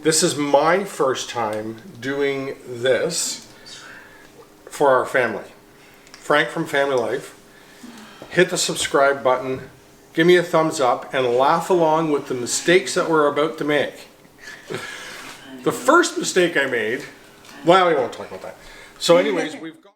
This is my first time doing this for our family. Frank from Family Life. Hit the subscribe button, give me a thumbs up, and laugh along with the mistakes that we're about to make. The first mistake I made, well, we won't talk about that. So anyways, we've got...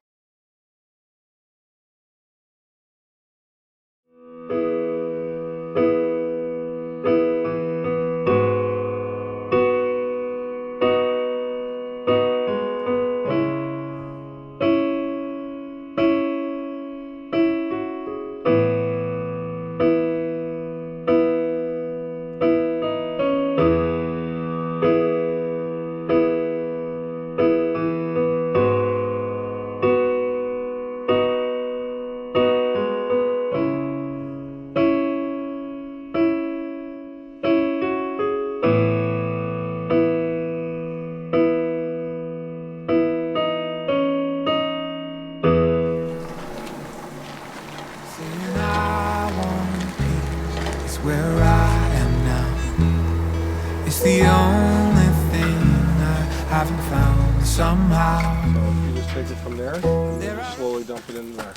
Where I am now, it's the only thing I haven't found somehow. So you just take it from there and slowly dump it in there.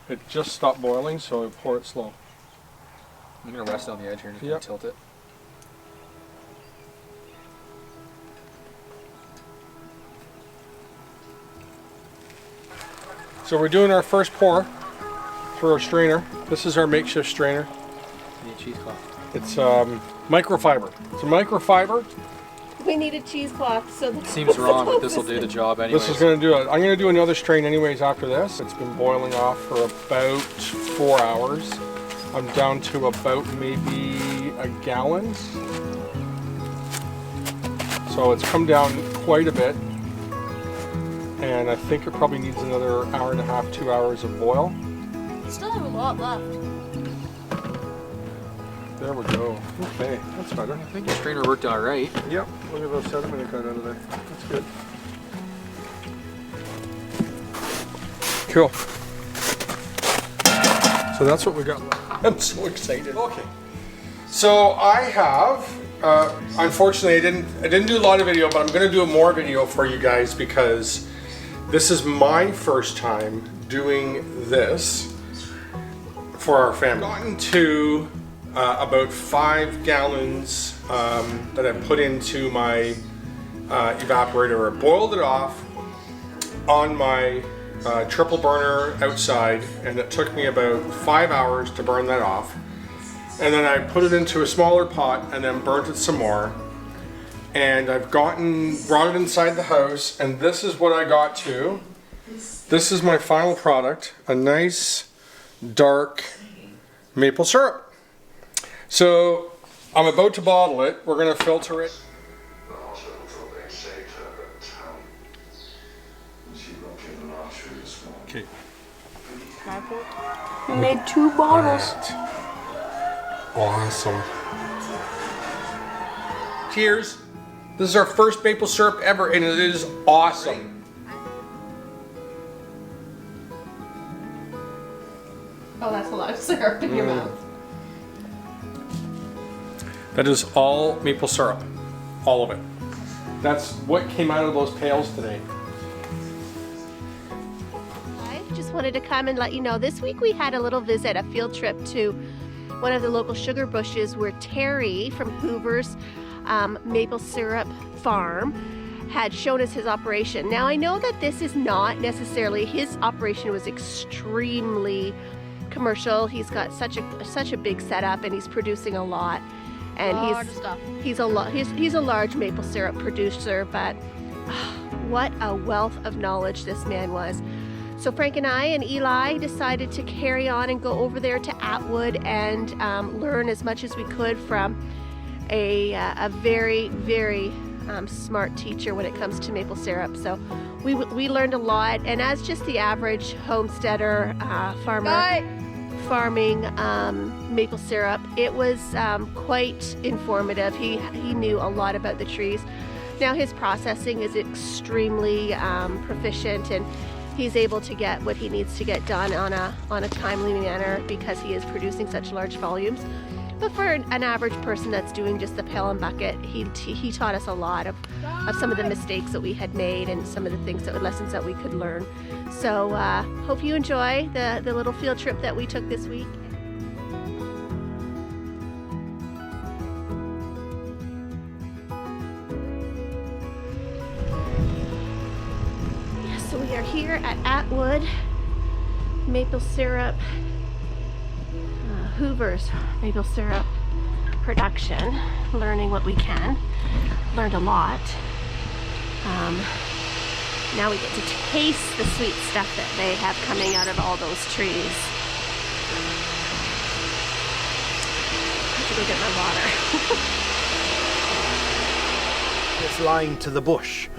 It just stopped boiling, so pour it slow. I'm gonna rest on the edge here and just gonna tilt it. So we're doing our first pour through our strainer. This is our makeshift strainer. Need a cheesecloth. It's microfiber. It's a microfiber. We need a cheesecloth, so It seems wrong, but this will do the job anyways. This is going to do it. I'm going to do another strain anyways after this. It's been boiling off for about 4 hours. I'm down to about maybe a gallon. So it's come down quite a bit. And I think it probably needs another hour and a half, 2 hours of boil. still have a lot left. There we go. Okay, that's better. I think your strainer worked all right. Yep, look at those sediment it got out of there. That's good. Cool. So that's what we got. I'm so excited. Okay. So I have, unfortunately I didn't do a lot of video, but I'm going to do more video for you guys because this is my first time doing this for our family. I've gotten to about 5 gallons that I put into my evaporator. I boiled it off on my triple burner outside, and it took me about 5 hours to burn that off. And then I put it into a smaller pot and then burnt it some more. And I've brought it inside the house, and this is what I got to. This is my final product, a nice dark maple syrup. So I'm about to bottle it. We're gonna filter it. Okay. We made 2 bottles. Awesome. Cheers. This is our first maple syrup ever, and it is awesome. Oh, that's a lot of syrup in your mouth. That is all maple syrup. All of it. That's what came out of those pails today. I just wanted to come and let you know, this week we had a little visit, a field trip to one of the local sugar bushes where Terry from Hoovers maple syrup farm had shown us his operation. Now I know that this is not necessarily, his operation was extremely commercial. He's got such a big setup, and he's producing a lot. And he's a large maple syrup producer, but what a wealth of knowledge this man was. So Frank and I and Eli decided to carry on and go over there to Atwood and learn as much as we could from a very, very smart teacher when it comes to maple syrup. So we learned a lot, and as just the average homesteader, farmer, farming maple syrup, it was quite informative. He knew a lot about the trees. Now his processing is extremely proficient, and he's able to get what he needs to get done on a timely manner because he is producing such large volumes. But for an average person that's doing just the pail and bucket, he taught us a lot of some of the mistakes that we had made and some of the things lessons that we could learn. So hope you enjoy the little field trip that we took this week. So we are here at Atwood maple syrup, Hoovers maple syrup production, learning what we can. Learned a lot. Now we get to taste the sweet stuff that they have coming out of all those trees. I have to go get my water. This line to the bush.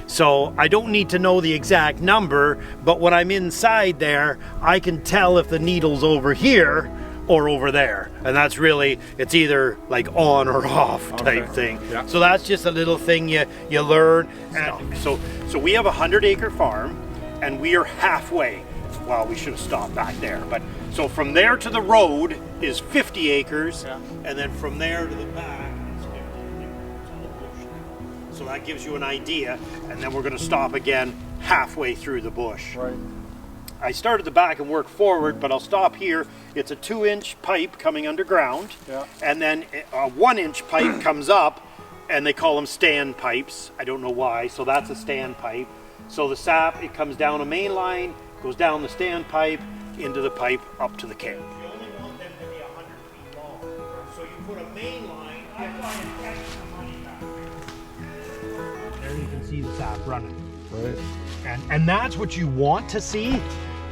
So I don't need to know the exact number, but when I'm inside there, I can tell if the needle's over here or over there. And that's really, it's either like on or off type thing. Yeah. So that's just a little thing you learn. And so we have a 100-acre farm and we are halfway. Well, we should have stopped back there. But so from there to the road is 50 acres. Yeah. And then from there to the back is 50 acres. So that gives you an idea. And then we're gonna stop again halfway through the bush. Right. I started the back and work forward, but I'll stop here. It's a 2-inch pipe coming underground, Yeah. and then a 1-inch pipe comes up, and they call them stand pipes. I don't know why, so that's a stand pipe. So the sap, it comes down a main line, goes down the stand pipe, into the pipe, up to the camp. You only want them to be 100 feet long, so you put a main line, I buy an extra money back there. There you can see the sap running. Right. And that's what you want to see.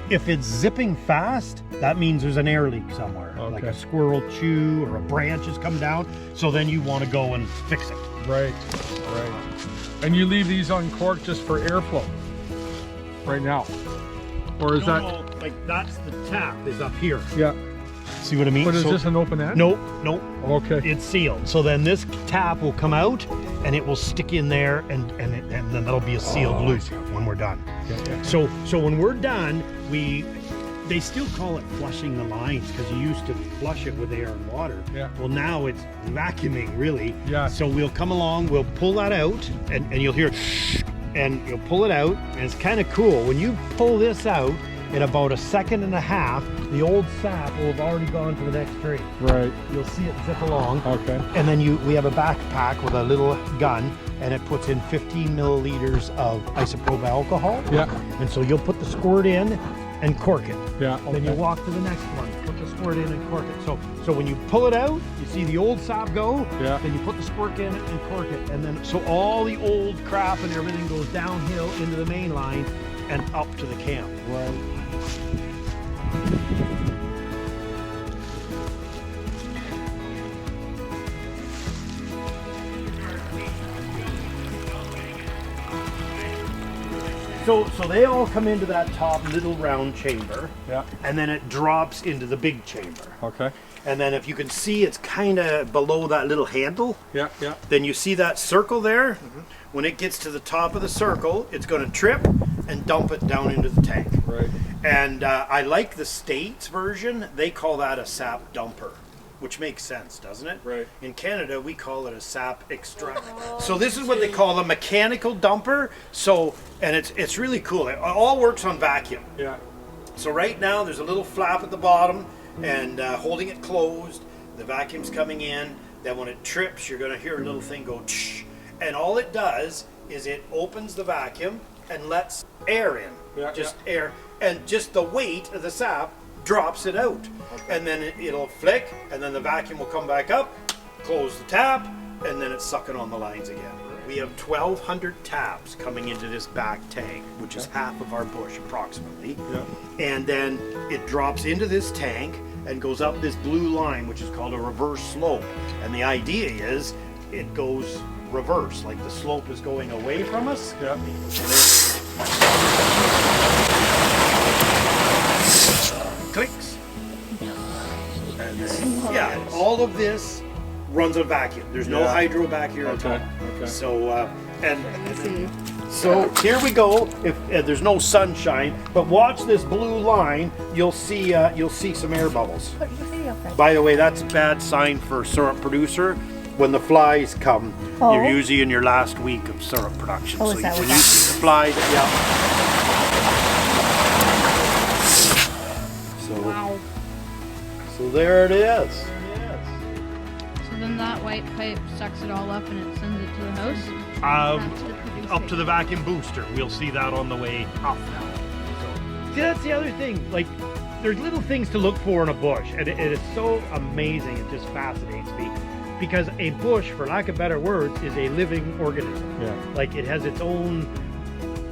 If it's zipping fast, that means there's an air leak somewhere, like a squirrel chew or a branch has come down. So then you want to go and fix it. Right. Right. And you leave these uncorked just for airflow right now, or is that? No, like that's the tap is up here. Yeah. See what I mean? But is this an open end? Nope, nope. Okay. It's sealed. So then this tap will come out and it will stick in there, and then that'll be a sealed loop when we're done. Yeah. So when we're done, they still call it flushing the lines because you used to flush it with air and water. Yeah. Well, now it's vacuuming really. Yeah. So we'll come along, we'll pull that out, and you'll hear, and you'll pull it out, and it's kind of cool. When you pull this out, in about 1.5 seconds, the old sap will have already gone to the next tree. Right. You'll see it zip along. Okay. And then we have a backpack with a little gun, and it puts in 15 milliliters of isopropyl alcohol. Yeah. And so you'll put the squirt in and cork it. Yeah. Then you walk to the next one, put the squirt in and cork it. So when you pull it out, you see the old sap go. Yeah. Then you put the squirt in and cork it, and then so all the old crap and everything goes downhill into the main line and up to the camp. Right. So they all come into that top little round chamber. Yeah. And then it drops into the big chamber. Okay. And then if you can see, it's kind of below that little handle. Yeah. Yeah. Then you see that circle there? When it gets to the top of the circle, it's going to trip and dump it down into the tank. Right. And I like the States version. They call that a sap dumper, which makes sense, doesn't it? Right. In Canada, we call it a sap extractor. So this is what they call a mechanical dumper. So, and it's really cool. It all works on vacuum. Yeah. So right now, there's a little flap at the bottom, and holding it closed, the vacuum's coming in. Then when it trips, you're going to hear a little thing go tsh. And all it does is it opens the vacuum and lets air in. Yeah, Just air. And just the weight of the sap drops it out. Okay. And then it'll flick, and then the vacuum will come back up, close the tap, and then it's sucking on the lines again. We have 1,200 taps coming into this back tank, which is half of our bush approximately. Yeah. And then it drops into this tank and goes up this blue line, which is called a reverse slope. And the idea is it goes reverse, like the slope is going away from us. Yeah. Clicks. And then, yeah, all of this runs on vacuum. There's no Yeah. hydro back here at all. Okay. So, so here we go. If there's no sunshine, but watch this blue line, you'll see some air bubbles. By the way, that's a bad sign for syrup producer. When the flies come, you're usually in your last week of syrup production. Oh, so is that when what you see the flies, yeah. Wow. So there it is. So then that white pipe sucks it all up and it sends it to the house? Up to the vacuum booster. We'll see that on the way up now. So, see, that's the other thing. Like, there's little things to look for in a bush, and it is so amazing. It just fascinates me. Because a bush, for lack of better words, is a living organism. Yeah. Like, it has its own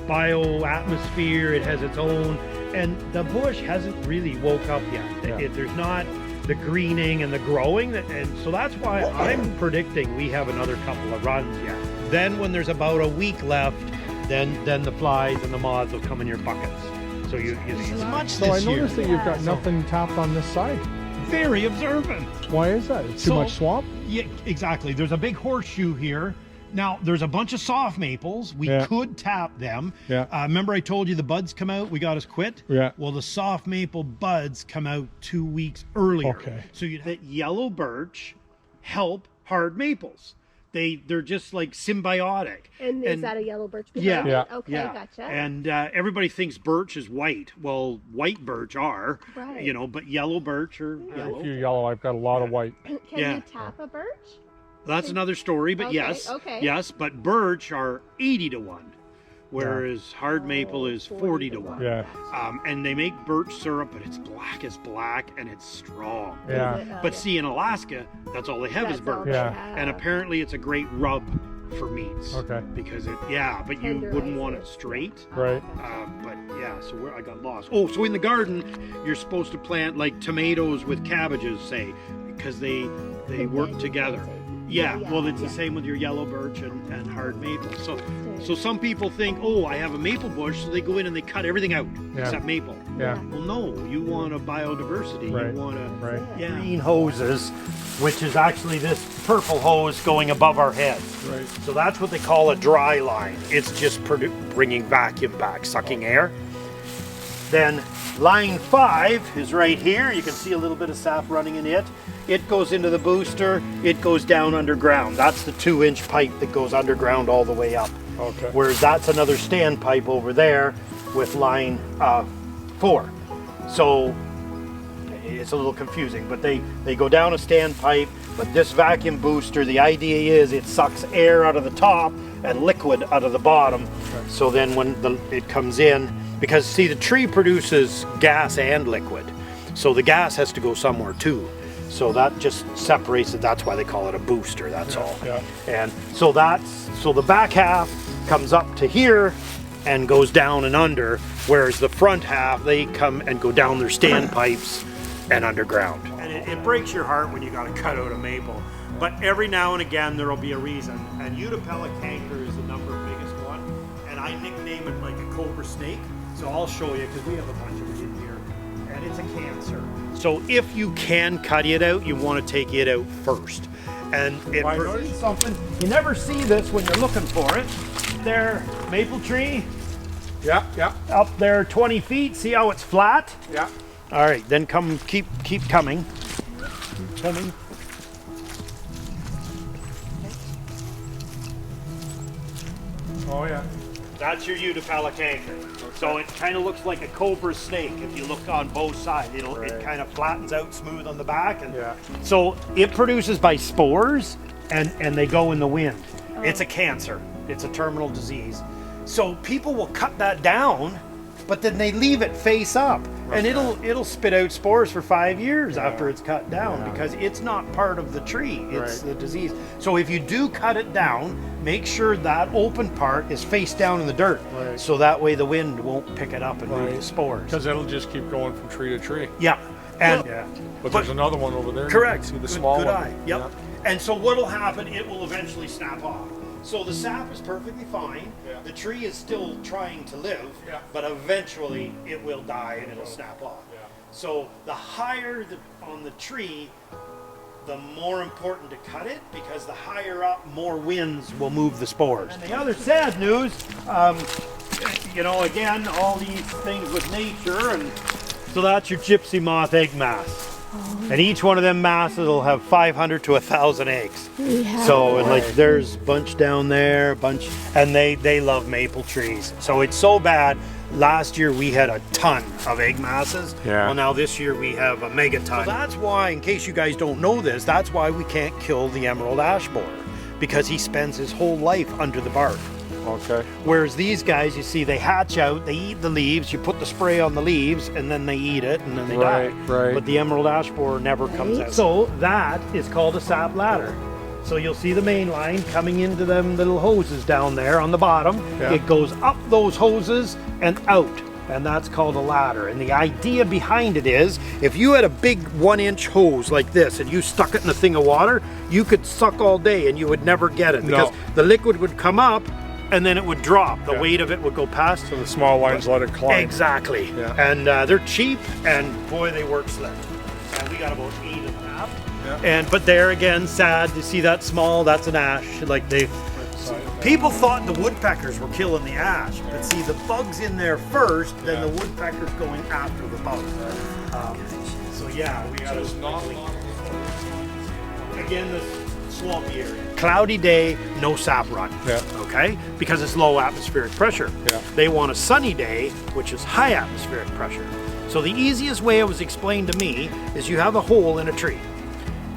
bioatmosphere, it has its own, and the bush hasn't really woke up yet. Yeah. There's not the greening and the growing, and so that's why I'm predicting we have another couple of runs yet. Then when there's about a week left, then the flies and the moths will come in your buckets. So you see as much So I noticed that you've got nothing tapped on this side. Very observant. Why is that? It's too much swamp? Yeah, exactly. There's a big horseshoe here. Now, there's a bunch of soft maples. We could tap them. Yeah. Remember I told you the buds come out, we got us quit? Yeah. Well, the soft maple buds come out 2 weeks earlier. Okay. So you'd that yellow birch help hard maples. They're just like symbiotic. And is that a yellow birch Yeah. behind it? Yeah. Okay, Yeah. gotcha. And everybody thinks birch is white. Well, white birch are, Right. you know, but yellow birch are yellow. A few yellow. I've got a lot of white. Can yeah. you tap a birch? That's another story, but Okay, yes, okay. yes, but birch are 80 to 1, whereas hard maple is 40 to 1. Yeah. And they make birch syrup, but it's black as black and it's strong. Yeah. Is it? But see, in Alaska, that's all they have is That's all birch. they Yeah. have. And apparently it's a great rub for meats. Okay. Because but you wouldn't want it straight. Right. But yeah, so I got lost. Oh, so in the garden, you're supposed to plant like tomatoes with cabbages, say, because they work together. Yeah, well, it's the same with your yellow birch and hard maple. So some people think, oh, I have a maple bush, so they go in and they cut everything out except maple. Yeah. Well, no, you want a biodiversity. Right. You want Right. green hoses, which is actually this purple hose going above our heads. Right. So that's what they call a dry line. It's just bringing vacuum back, sucking air. Then line 5 is right here. You can see a little bit of sap running in it. It goes into the booster. It goes down underground. That's the 2-inch pipe that goes underground all the way up. Okay. Whereas that's another standpipe over there with line 4. So it's a little confusing, but they go down a standpipe. But this vacuum booster, the idea is it sucks air out of the top and liquid out of the bottom. Okay. So then when it comes in, because see, the tree produces gas and liquid, so the gas has to go somewhere too. So that just separates it. That's why they call it a booster. That's all. Yeah. And so the back half comes up to here and goes down and under, whereas the front half, they come and go down their standpipes and underground. And it breaks your heart when you got to cut out a maple. But every now and again there will be a reason. And Utapella canker is the biggest one, and I nickname it like a cobra snake. So I'll show you, because we have a bunch of it in here, and it's a cancer. So if you can cut it out, you want to take it out first. And it produces something. You never see this when you're looking for it. There, maple tree. Yeah. Yeah. Up there 20 feet. See how it's flat? Yeah. All right, then keep coming. Keep coming. Oh yeah. That's your Utapella canker. So it kind of looks like a cobra snake if you look on both sides. It kind of flattens out smooth on the back. And so it produces by spores and they go in the wind. It's a cancer. It's a terminal disease. So people will cut that down, but then they leave it face up. And it'll spit out spores for 5 years after it's cut down because it's not part of the tree. It's the disease. So if you do cut it down, make sure that open part is face down in the dirt. Right. So that way the wind won't pick it up and move the spores. Because it'll just keep going from tree to tree. Yeah. And But there's another one over there. correct. You can see the Good- small good one. eye. Yep. And so what'll happen, it will eventually snap off. So the sap is perfectly fine. Yeah. The tree is still trying to live, but eventually it will die and it'll snap off. Yeah. So the higher on the tree, the more important to cut it, because the higher up, more winds will move the spores. And the other sad news, again, all these things with nature, and so that's your gypsy moth egg mass. And each one of them masses will have 500 to 1,000 eggs. So, and like there's a bunch down there, a bunch, and they love maple trees. So it's so bad. Last year we had a ton of egg masses. Yeah. Well, now this year we have a megaton. So that's why, in case you guys don't know this, that's why we can't kill the emerald ash borer, because he spends his whole life under the bark. Okay. Whereas these guys, you see, they hatch out, they eat the leaves, you put the spray on the leaves, and then they eat it, and then they die. Right. But the emerald ash borer never comes out. So that is called a sap ladder. So you'll see the main line coming into them little hoses down there on the bottom. Yeah. It goes up those hoses and out, and that's called a ladder. And the idea behind it is, if you had a big 1-inch hose like this and you stuck it in a thing of water, you could suck all day and you would never get it, because the liquid would come up and then it would drop. The weight of it would go past. So the small lines let it climb. Exactly. Yeah. And they're cheap, and boy, they work slick. And we got about 8.5. Yeah. But there again, sad to see that small. That's an ash. Like people thought the woodpeckers were killing the ash, but see the bugs in there first, then the woodpeckers going after the bugs. So yeah, we got again this swampy area. Cloudy day, no sap run. Yeah. Okay, because it's low atmospheric pressure. Yeah. They want a sunny day, which is high atmospheric pressure. So the easiest way it was explained to me is you have a hole in a tree.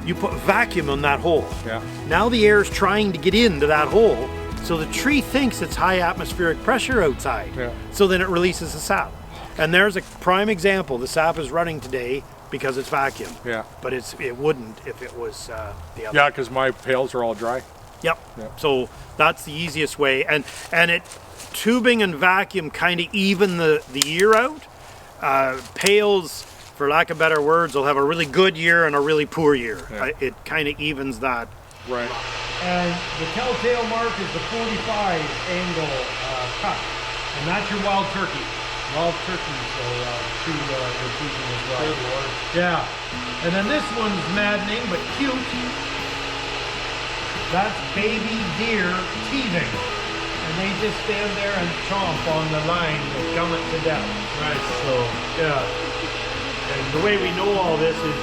You put vacuum in that hole. Yeah. Now the air is trying to get into that hole, so the tree thinks it's high atmospheric pressure outside. Yeah. So then it releases the sap. And there's a prime example. The sap is running today because it's vacuum. Yeah. But it wouldn't if it was the other. Yeah, because my pails are all dry. Yep. Yeah. So that's the easiest way. And it tubing and vacuum kind of even the year out. Pails, for lack of better words, will have a really good year and a really poor year. Yeah. It kind of evens that. Right. And the telltale mark is the 45 angle cut. And that's your wild turkey. Wild turkey, so true season as well. Yeah. And then this one's maddening but cute. That's baby deer teething. And they just stand there and chomp on the line and gum it to death. Right. So, yeah. And the way we know all this is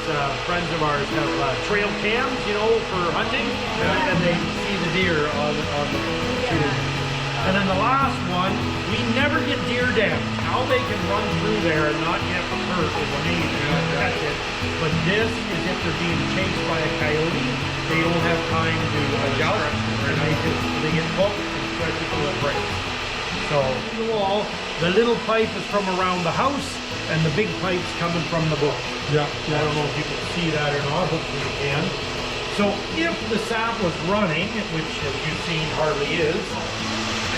friends of ours have trail cams, you know, for hunting, and they see the deer on the shooting. And then the last one, we never get deer down. How they can run through there and not get hurt is amazing. Catch it. But this is if they're being chased by a coyote, they don't have time to adjust, and they get hooked and stretch it to a break. So the wall, the little pipe is from around the house, and the big pipe's coming from the bush. Yeah. I don't know if you can see that or not, hopefully you can. So if the sap was running, which as you've seen hardly is,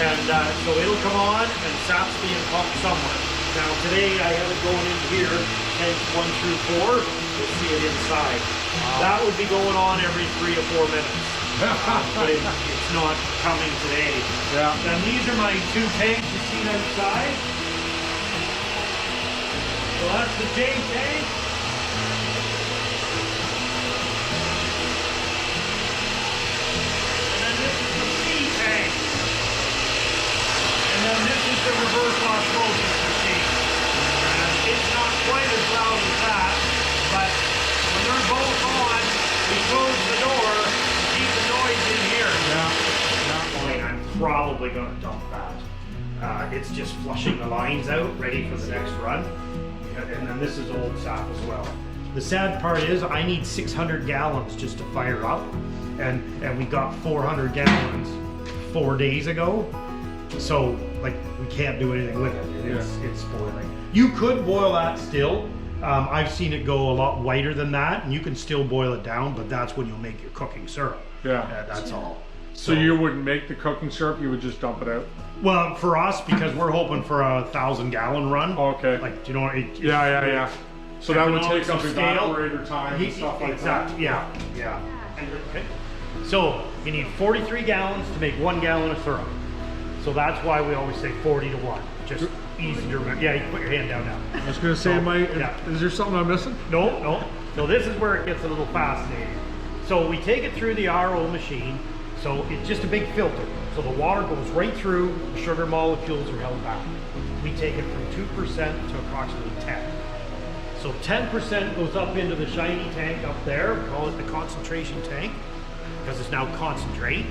and so it'll come on and sap's being pumped somewhere. Now today I have it going in here, tanks 1 through 4, you'll see it inside. That would be going on every 3 to 4 minutes. But it's not coming today. Yeah. And these are my 2 tanks you see on the side. So that's the J tank. And then this is the C tank. And then this is the reverse osmosis machine. And it's not quite as loud as that, but when they're both on, we close the door to keep the noise in here. I'm probably going to dump that. It's just flushing the lines out, ready for the next run. And then this is old sap as well. The sad part is I need 600 gallons just to fire up, and we got 400 gallons 4 days ago. So like we can't do anything with it. It's spoiling. You could boil that still. I've seen it go a lot whiter than that, and you can still boil it down, but that's when you'll make your cooking syrup. Yeah. That's all. So you wouldn't make the cooking syrup, you would just dump it out? Well, for us, because we're hoping for a 1,000-gallon run. Okay. Like, you know, Yeah. So that would take up scale. evaporator time and stuff like that. Yeah. Okay. So you need 43 gallons to make 1 gallon of syrup. So that's why we always say 40 to 1. Just easy to remember. Yeah, you can put your hand down now. I was going to say, is there something I'm missing? No. So this is where it gets a little fascinating. So we take it through the RO machine. So it's just a big filter. So the water goes right through, the sugar molecules are held back. We take it from 2% to approximately 10. So 10% goes up into the shiny tank up there, we call it the concentration tank, because it's now concentrate.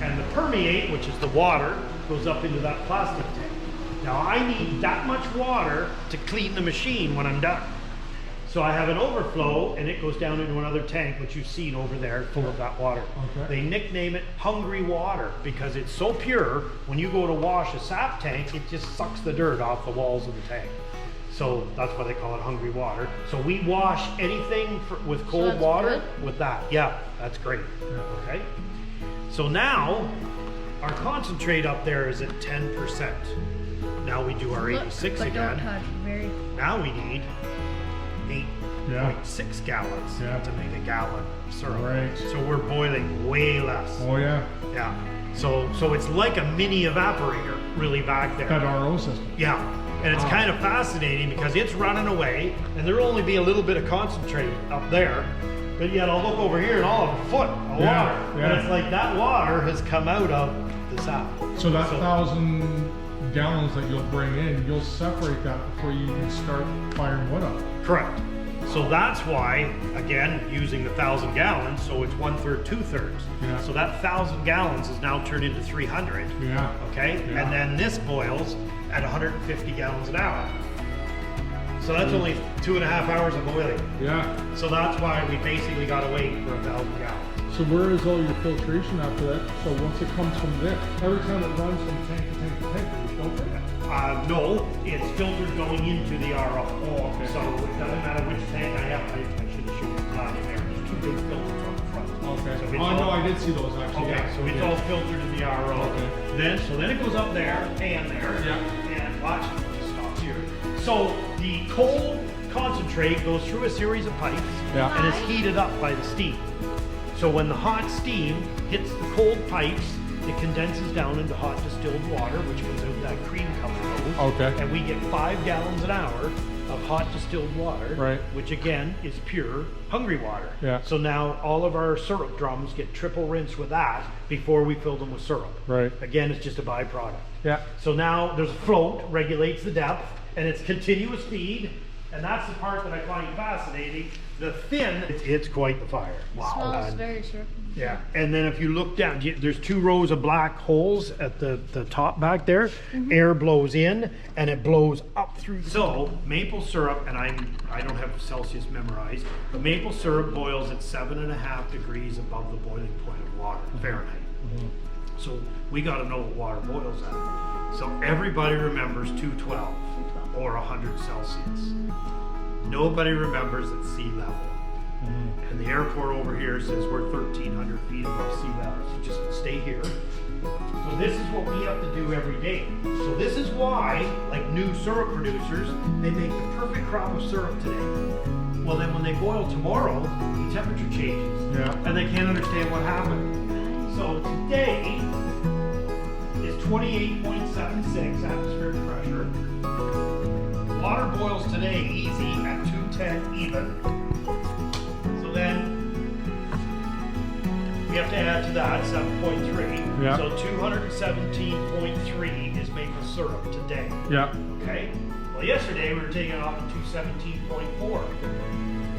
And the permeate, which is the water, goes up into that plastic tank. Now I need that much water to clean the machine when I'm done. So I have an overflow and it goes down into another tank, which you've seen over there, full of that water. Okay. They nickname it hungry water because it's so pure, when you go to wash a sap tank, it just sucks the dirt off the walls of the tank. So that's why they call it hungry water. So we wash anything with cold that's water good? with that. Yeah, that's great. Okay. So now our concentrate up there is at 10%. Now we do our 86 but again. Don't touch. Very. Now we need 8.6 gallons to make a gallon of syrup. Right. So we're boiling way less. Oh yeah. Yeah. So it's like a mini evaporator really back there. That RO system. Yeah. And it's kind of fascinating because it's running away and there'll only be a little bit of concentrate up there. But yet I'll look over here and all of a foot of water. Yeah. And it's like that water has come out of the sap. So that 1,000 gallons that you'll bring in, you'll separate that before you can start firing wood up. Correct. So that's why, again, using the 1,000 gallons, so it's 1/3, 2/3. Yeah. So that 1,000 gallons is now turned into 300. Yeah. Okay? Yeah. And then this boils at 150 gallons an hour. So that's only 2.5 hours of boiling. Yeah. So that's why we basically got to wait for 1,000 gallons. So where is all your filtration after that? So once it comes from there, every time it runs from tank to tank to tank, you filter it? No, it's filtered going into the RO. Oh, okay. So it doesn't matter which tank I have. I should have shown you the line there. There's two big filters on the front. Okay. So it's Oh, no, all- I did see those actually. Okay, yeah. so it's all filtered in the RO. Okay. Then it goes up there and there. Yeah. And watch, it stops here. So the cold concentrate goes through a series of pipes Yeah. and is heated up by the steam. So when the hot steam hits the cold pipes, it condenses down into hot distilled water, which comes out that cream color nose. Okay. And we get 5 gallons an hour of hot distilled water, Right. which again is pure hungry water. Yeah. So now all of our syrup drums get triple rinsed with that before we fill them with syrup. Right. Again, it's just a byproduct. Yeah. So now there's a float, regulates the depth, and it's continuous feed, and that's the part that I find fascinating. The fin, it's quite the fire. Smells very syrupy. Yeah, and then if you look down, there's 2 rows of black holes at the top back there. Air blows in and it blows up through. So maple syrup, and I don't have Celsius memorized, but maple syrup boils at 7.5 degrees above the boiling point of water, Fahrenheit. So we got to know what water boils at. So everybody remembers 212 or 100 Celsius. Nobody remembers at sea level. And the airport over here says we're 1,300 feet above sea level. So just stay here. So this is what we have to do every day. So this is why, like new syrup producers, they make the perfect crop of syrup today. Well, then when they boil tomorrow, the temperature changes. Yeah. And they can't understand what happened. So today is 28.76 atmospheric pressure. Water boils today easy at 210 even. So then we have to add to that 7.3. Yeah. So 217.3 is maple syrup today. Yeah. Okay? Well, yesterday we were taking it off at 217.4.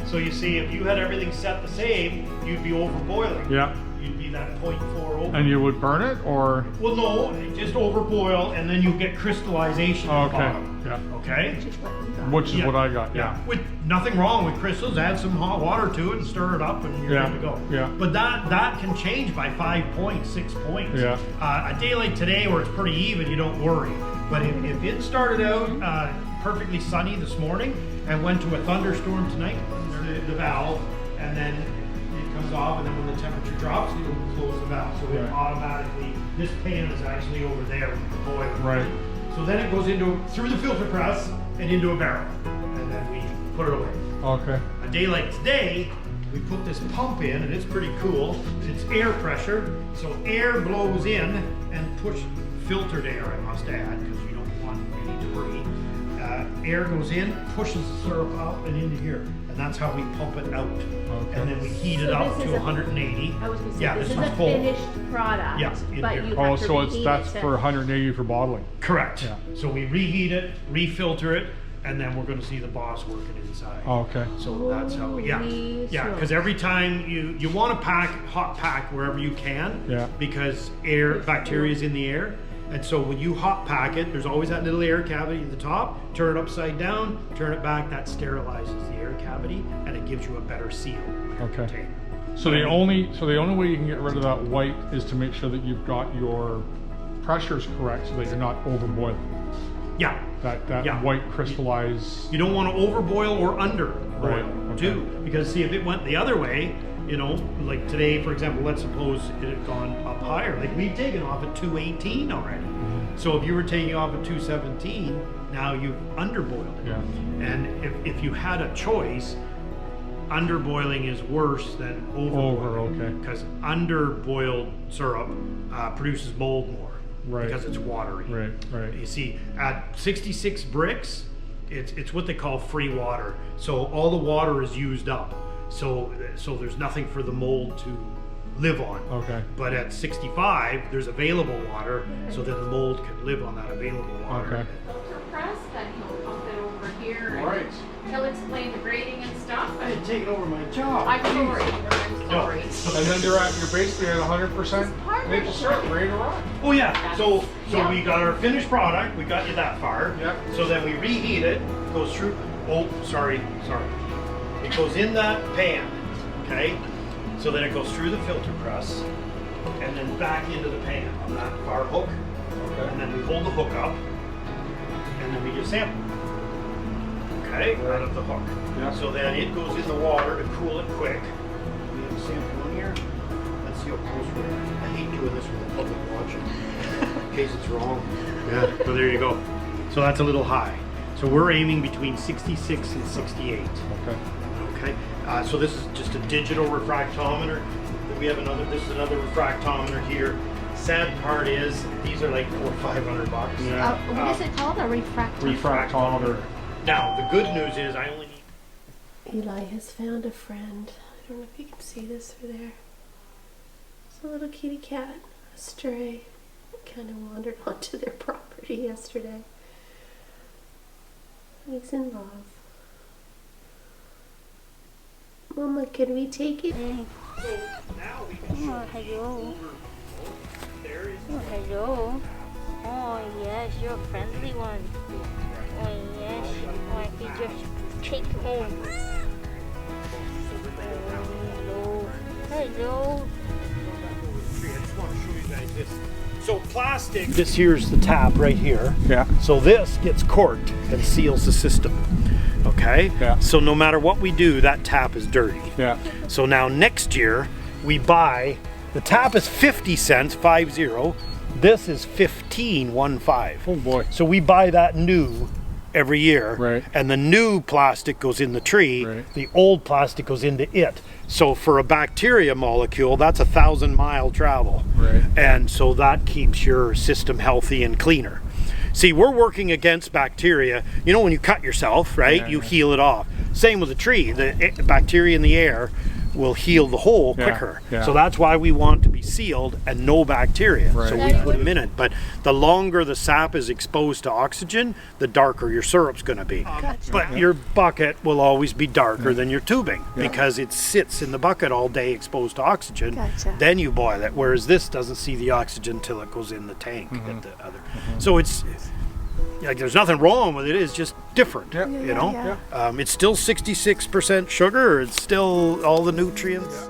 So you see, if you had everything set the same, you'd be overboiling. Yeah. You'd be that 0.4 over. And you would burn it or? Well, no, just overboil, and then you get crystallization at the Okay. bottom. Yeah. Okay? Which is Yeah. what I got. Yeah. With nothing wrong with crystals, add some hot water to it and stir it up, and you're Yeah. good to go. Yeah. But that can change by 5 points, 6 points. Yeah. A day like today, where it's pretty even, you don't worry. But if it started out perfectly sunny this morning and went to a thunderstorm tonight, the valve, and then it comes off, and then when the temperature drops, it'll close the valve. So it Right. automatically, this pan is actually over there with the boiler. Right. So then it goes through the filter press and into a barrel, and then we put it away. Okay. A day like today, we put this pump in, and it's pretty cool. It's air pressure, so air blows in and filtered air, I must add, because you don't want any debris. Air goes in, pushes the syrup up and into here, and that's how we pump it out. Okay. And then we heat it So up this to is a- 180. I was gonna say, Yeah, this is a full. finished product, Yeah, in but here. you Oh, have to so reheat that's it for 180 for bottling. Correct. Yeah. So we reheat it, refilter it, and then we're going to see the boss working inside. Oh, okay. So that's how, yeah, because every time you want to hot pack wherever you can, because bacteria is in the air, and so when you hot pack it, there's always that little air cavity at the top. Turn it upside down, turn it back. That sterilizes the air cavity, and it gives you a better seal. Okay. So the only way you can get rid of that white is to make sure that you've got your pressures correct, so that you're not overboiling. Yeah. That white crystallized. You don't want to overboil or underboil too, because see, if it went the other way, you know, like today, for example, let's suppose it had gone up higher. Like we've taken off at 218 already. So if you were taking off at 217, now you've underboiled it. Yeah. And if you had a choice, underboiling is worse than overboiling. Because underboiled syrup produces mold more. Right. Because it's watery. Right. You see, at 66 bricks, it's what they call free water. So all the water is used up. So there's nothing for the mold to live on. Okay. But at 65, there's available water, so that the mold can live on that available water. Okay. Filter press, then he'll pump it over here. Right. He'll explain the grading and stuff. I had taken over my job. I'm sorry. And then you're basically at 100% maple syrup, ready to rock. Oh yeah. So we got our finished product. We got you that far. Yeah. So then we reheat it. Goes through. Oh, sorry. It goes in that pan. Okay. So then it goes through the filter press, and then back into the pan on that far hook. Okay. And then we hold the hook up, and then we just sample. Okay, out of the hook. Yeah. So then it goes in the water to cool it quick. We have a sample in here. Let's see how close we're at. I hate doing this with the public watching, in case it's wrong. Yeah, so there you go. So that's a little high. So we're aiming between 66 and 68. Okay. So this is just a digital refractometer. We have this is another refractometer here. Sad part is, these are like $400 or $500. Yeah. What is it called? A refractometer. Now, the good news is I only need... Eli has found a friend. I don't know if you can see this through there. It's a little kitty cat, a stray. Kind of wandered onto their property yesterday. He's in love. Mama, can we take it? Now we can hello. Hello. Oh, yes, you're a friendly one. Oh, yes. Oh, I could just take home. Hello. I just want to show you guys this. So plastic. This here's the tap right here. Yeah. So this gets corked and seals the system. Okay. Yeah. So no matter what we do, that tap is dirty. Yeah. So now next year we buy. The tap is 50 cents, 50. This is 15.15. Oh boy. So we buy that new every year. Right. And the new plastic goes in the tree. Right. The old plastic goes into it. So for a bacteria molecule, that's 1,000-mile travel. Right. And so that keeps your system healthy and cleaner. See, we're working against bacteria. You know, when you cut yourself, right, Yeah, you heal it off. Same with a tree. The bacteria in the air will heal the hole quicker. Yeah. So that's why we want to be sealed and no bacteria. Right. So we put them in it. But the longer the sap is exposed to oxygen, the darker your syrup's going to be. Gotcha. But your bucket will always be darker than your tubing because it sits in the bucket all day exposed to oxygen. Gotcha. Then you boil it, whereas this doesn't see the oxygen till it goes in the tank. At the other. So it's like there's nothing wrong with it. It's just different. Yeah. You know, it's still 66% sugar. It's still all the nutrients.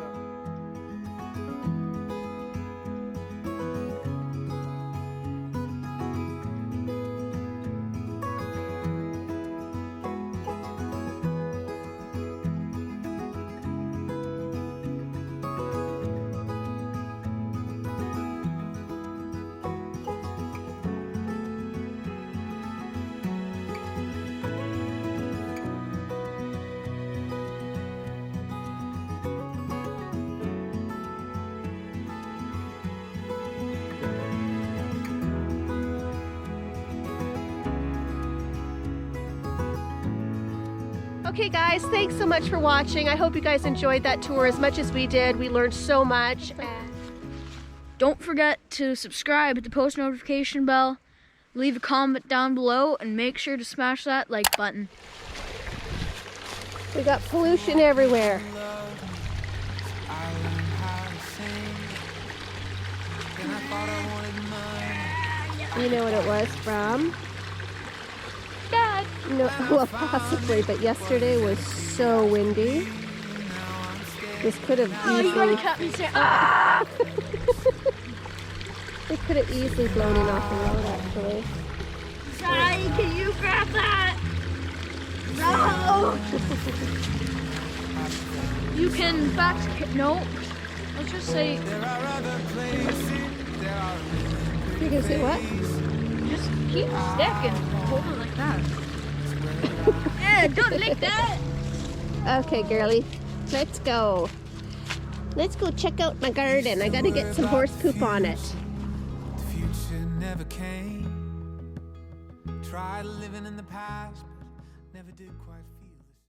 Okay guys, thanks so much for watching. I hope you guys enjoyed that tour as much as we did. We learned so much. Don't forget to subscribe, hit the post notification bell, leave a comment down below and make sure to smash that like button. We got pollution everywhere. You know what it was from? Dad. No, well, possibly, but yesterday was so windy. This could have easily... It could have easily blown it off the road, actually. Daddy, can you grab that? No! You can no. Let's just say, You can say what? just keep stacking. Hold it like that. Yeah, don't lick that. Okay, girly, let's go. Let's go check out my garden. I gotta get some horse poop on it. The future never came. Tried living in the past, but never did quite